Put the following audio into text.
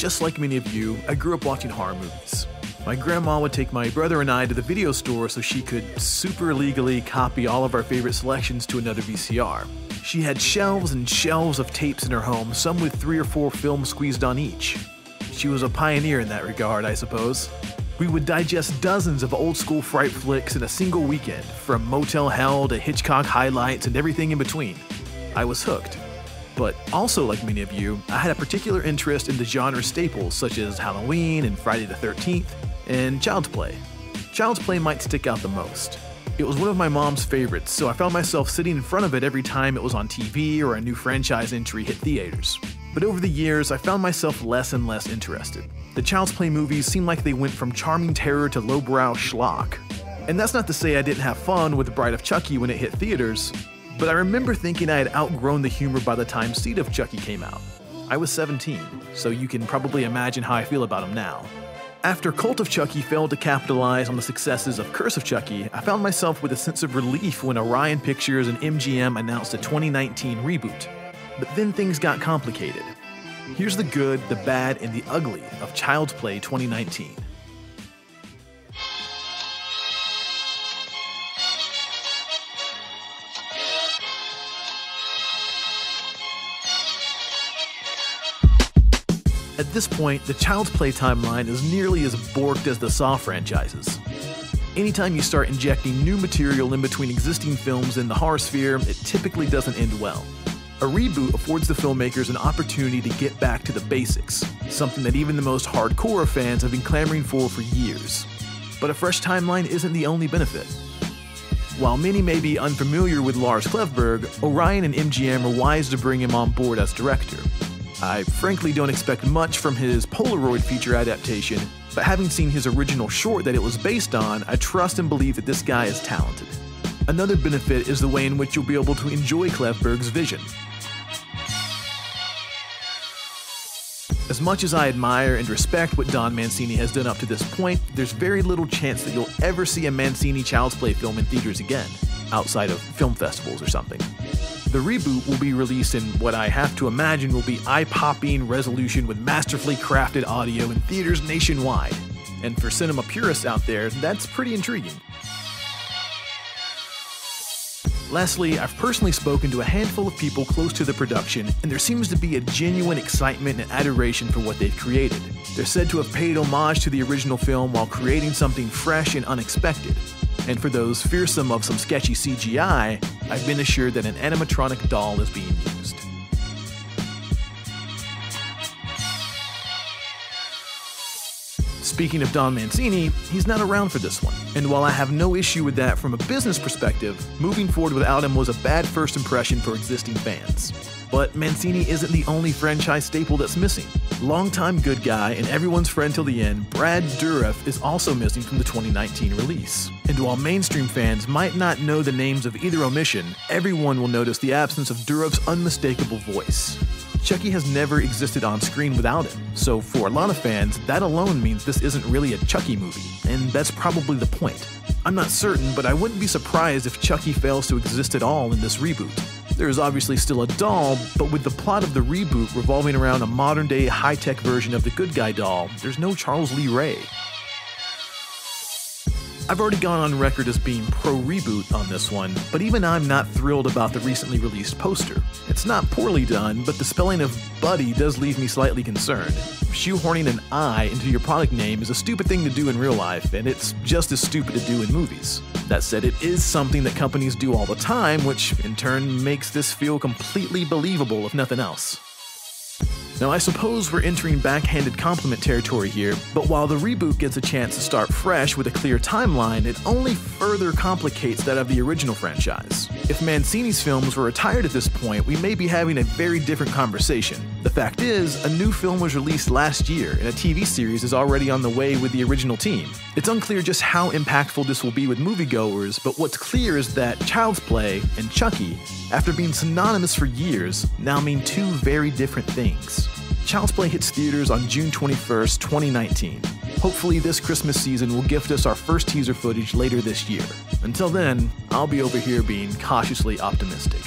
just like many of you, I grew up watching horror movies. My grandma would take my brother and I to the video store so she could super illegally copy all of our favorite selections to another VCR. She had shelves and shelves of tapes in her home, some with 3 or 4 films squeezed on each. She was a pioneer in that regard, I suppose. We would digest dozens of old-school fright flicks in a single weekend, from Motel Hell to Hitchcock highlights and everything in between. I was hooked. But also, like many of you, I had a particular interest in the genre staples such as Halloween and Friday the 13th, and Child's Play. Child's Play might stick out the most. It was one of my mom's favorites, so I found myself sitting in front of it every time it was on TV or a new franchise entry hit theaters. But over the years, I found myself less and less interested. The Child's Play movies seemed like they went from charming terror to lowbrow schlock. And that's not to say I didn't have fun with The Bride of Chucky when it hit theaters, but I remember thinking I had outgrown the humor by the time Seed of Chucky came out. I was 17, so you can probably imagine how I feel about him now. After Cult of Chucky failed to capitalize on the successes of Curse of Chucky, I found myself with a sense of relief when Orion Pictures and MGM announced a 2019 reboot. But then things got complicated. Here's the good, the bad, and the ugly of Child's Play 2019. At this point, the Child's Play timeline is nearly as borked as the Saw franchises. Anytime you start injecting new material in between existing films in the horror sphere, it typically doesn't end well. A reboot affords the filmmakers an opportunity to get back to the basics, something that even the most hardcore fans have been clamoring for years. But a fresh timeline isn't the only benefit. While many may be unfamiliar with Lars Klevberg, Orion and MGM are wise to bring him on board as director. I frankly don't expect much from his Polaroid feature adaptation, but having seen his original short that it was based on, I trust and believe that this guy is talented. Another benefit is the way in which you'll be able to enjoy Klevberg's vision. As much as I admire and respect what Don Mancini has done up to this point, there's very little chance that you'll ever see a Mancini Child's Play film in theaters again, outside of film festivals or something. The reboot will be released in what I have to imagine will be eye-popping resolution with masterfully crafted audio in theaters nationwide. And for cinema purists out there, that's pretty intriguing. Lastly, I've personally spoken to a handful of people close to the production, and there seems to be a genuine excitement and adoration for what they've created. They're said to have paid homage to the original film while creating something fresh and unexpected. And for those fearsome of some sketchy CGI, I've been assured that an animatronic doll is being used. Speaking of Don Mancini, he's not around for this one, and while I have no issue with that from a business perspective, moving forward without him was a bad first impression for existing fans. But Mancini isn't the only franchise staple that's missing. Longtime good guy and everyone's friend till the end, Brad Dourif is also missing from the 2019 release. And while mainstream fans might not know the names of either omission, everyone will notice the absence of Dourif's unmistakable voice. Chucky has never existed on screen without him, so for a lot of fans, that alone means this isn't really a Chucky movie, and that's probably the point. I'm not certain, but I wouldn't be surprised if Chucky fails to exist at all in this reboot. There is obviously still a doll, but with the plot of the reboot revolving around a modern-day high-tech version of the good guy doll, there's no Charles Lee Ray. I've already gone on record as being pro-reboot on this one, but even I'm not thrilled about the recently released poster. It's not poorly done, but the spelling of Buddy does leave me slightly concerned. Shoehorning an I into your product name is a stupid thing to do in real life, and it's just as stupid to do in movies. That said, it is something that companies do all the time, which in turn makes this feel completely believable if nothing else. Now, I suppose we're entering backhanded compliment territory here, but while the reboot gets a chance to start fresh with a clear timeline, it only further complicates that of the original franchise. If Mancini's films were retired at this point, we may be having a very different conversation. The fact is, a new film was released last year, and a TV series is already on the way with the original team. It's unclear just how impactful this will be with moviegoers, but what's clear is that Child's Play and Chucky, after being synonymous for years, now mean two very different things. Child's Play hits theaters on June 21st, 2019. Hopefully this Christmas season will gift us our first teaser footage later this year. Until then, I'll be over here being cautiously optimistic.